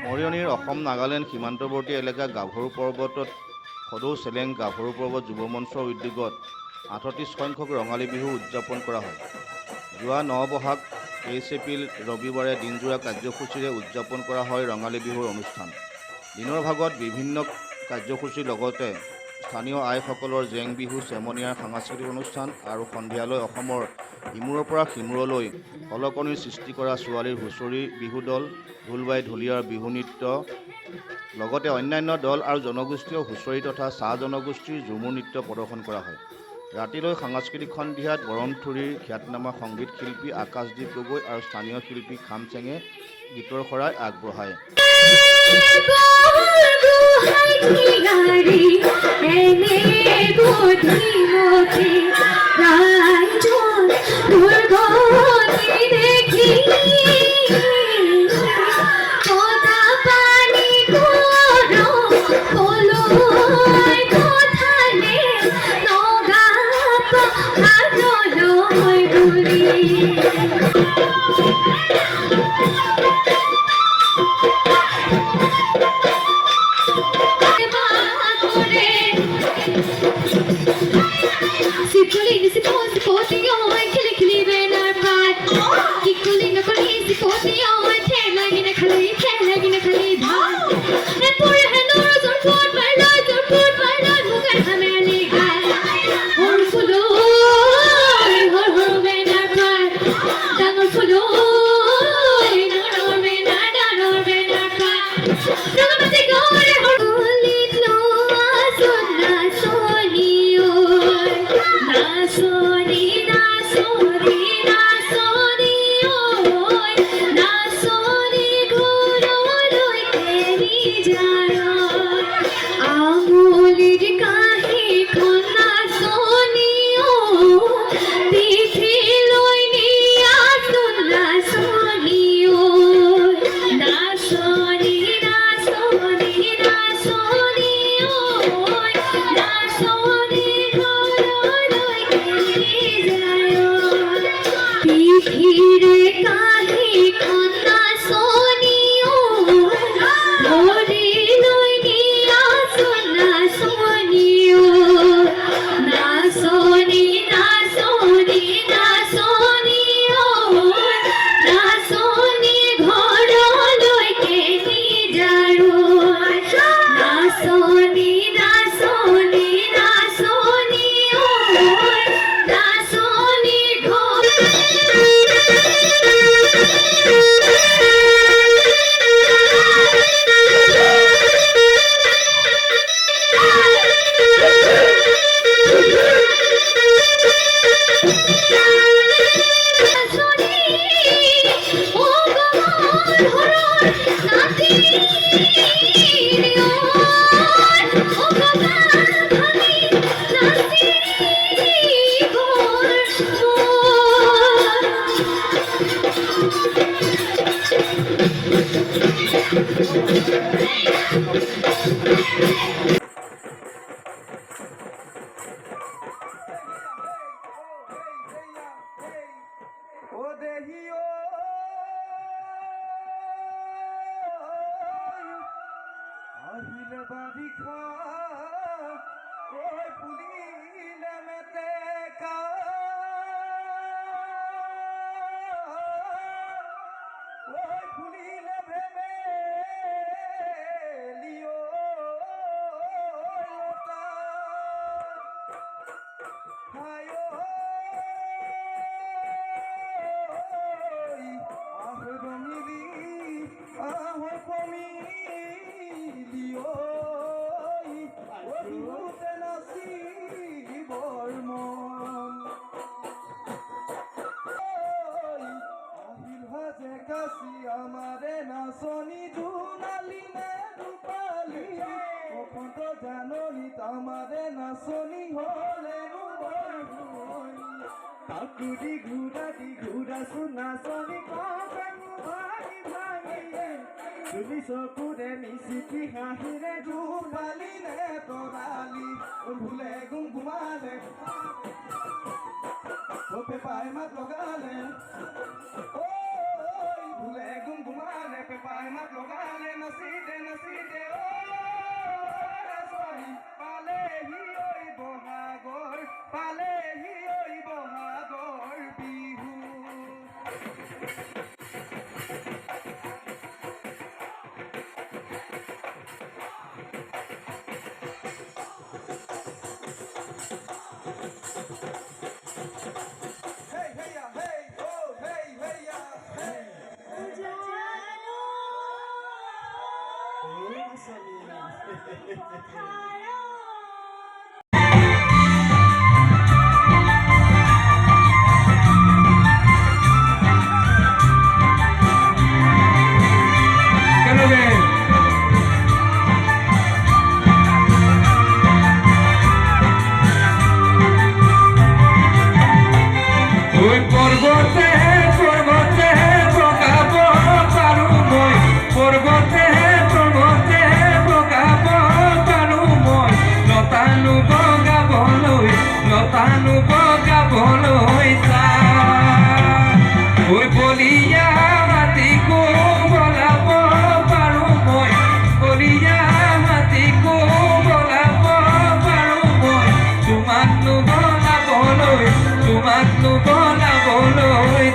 মৰিয়নিৰ অসম নাগালেণ্ড সীমান্তৱৰ্তী এলেকা গাভৰু পৰ্বতত সদৌ চেলেং গাভৰু পৰ্বত যুৱ মঞ্চৰ উদ্যোগত ৩৮ সংখ্যক ৰঙালী বিহু উদযাপন কৰা হয়। যোৱা ৯ বহাগ ২৩ এপ্ৰিল ৰবিবাৰে দিনজোৰা কাৰ্যসূচীৰে উদযাপন কৰা হয় ৰঙালী বিহুৰ অনুষ্ঠান। দিনৰ ভাগত বিভিন্ন কাৰ্যসূচীৰ লগতে স্থানীয় আইসকলৰ জেং বিহু চেমনীয়াৰ সাংস্কৃতিক অনুষ্ঠান আৰু সন্ধিয়ালৈ অসমৰ ইমূৰৰ পৰা সিমূৰলৈ অলকনিৰ সৃষ্টি কৰা ছোৱালীৰ হুঁচৰি বিহু দল, ঢোলবাই ঢুলীয়াৰ বিহু নৃত্য, লগতে অন্যান্য দল আৰু জনগোষ্ঠীয় হুঁচৰি তথা চাহ জনগোষ্ঠীৰ ঝুমুৰ নৃত্য প্ৰদৰ্শন কৰা হয়। ৰাতিলৈ সাংস্কৃতিক সন্ধিয়াত বৰমথুৰিৰ খ্যাতনামা সংগীত শিল্পী আকাশদ্বীপ গগৈ আৰু স্থানীয় শিল্পী খামচেঙে গীতৰ শৰাই আগবঢ়ায়। আমাৰে নাচনি জোনালি নে ৰূপালি অখণ্ড জাননি আমাৰে নাচনি হলে তাকুদি ঘুৰা নাচনি ভাঙি ভাঙি তুমি চকুৰে মিচিকি হাঁহিৰে জোনালি নে তৰালি ভুলে গুমগুমালে পেপাই মাত লগালে ভুলে গুমগুমালে পেপাই মাত লগালে নাচি দে ও ৰাজনী পালেহি ঐ বহাগৰ পালেহি ঐ বহাগৰ বিহু তোমাক নো বলাবলৈ